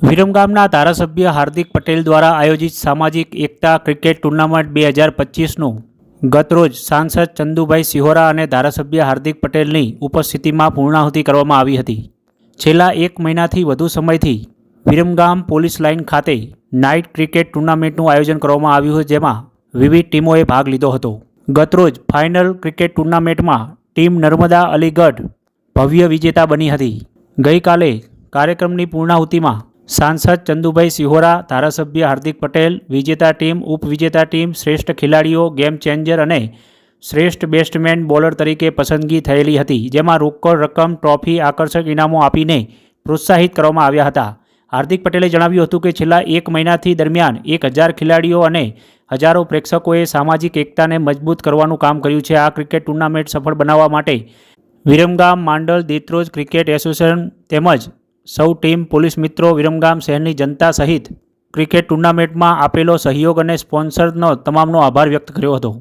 વિરમગામના ધારાસભ્ય હાર્દિક પટેલ દ્વારા આયોજિત સામાજિક એકતા ક્રિકેટ ટુર્નામેન્ટ 2025નું ગતરોજ સાંસદ ચંદુભાઈ સિહોરા અને ધારાસભ્ય હાર્દિક પટેલની ઉપસ્થિતિમાં પૂર્ણાહુતિ કરવામાં આવી હતી. છેલ્લા એક મહિનાથી વધુ સમયથી વિરમગામ પોલીસ લાઇન ખાતે નાઇટ ક્રિકેટ ટુર્નામેન્ટનું આયોજન કરવામાં આવ્યું હતું, જેમાં વિવિધ ટીમોએ ભાગ લીધો હતો. ગતરોજ ફાઇનલ ક્રિકેટ ટુર્નામેન્ટમાં ટીમ નર્મદા અલીગઢ ભવ્ય વિજેતા બની હતી. ગઈકાલે કાર્યક્રમની પૂર્ણાહુતિમાં સાંસદ ચંદુભાઈ સિહોરા, ધારાસભ્ય હાર્દિક પટેલ, વિજેતા ટીમ, ઉપવિજેતા ટીમ, શ્રેષ્ઠ ખેલાડીઓ, ગેમ ચેન્જર અને શ્રેષ્ઠ બેસ્ટમેન બોલર તરીકે પસંદગી થયેલી હતી, જેમાં રોકડ રકમ, ટ્રોફી, આકર્ષક ઇનામો આપીને પ્રોત્સાહિત કરવામાં આવ્યા હતા. હાર્દિક પટેલે જણાવ્યું હતું કે છેલ્લા એક મહિનાથી દરમિયાન 1000 ખેલાડીઓ અને હજારો પ્રેક્ષકોએ સામાજિક એકતાને મજબૂત કરવાનું કામ કર્યું છે. આ ક્રિકેટ ટુર્નામેન્ટ સફળ બનાવવા માટે વિરમગામ માંડલ દેત્રોજ ક્રિકેટ એસોસિએશન તેમજ સૌ ટીમ, પોલીસ મિત્રો, વિરમગામ શહેરની જનતા સહિત ક્રિકેટ ટુર્નામેન્ટમાં આપેલો સહયોગ અને સ્પોન્સરનો તમામનો આભાર વ્યક્ત કર્યો હતો.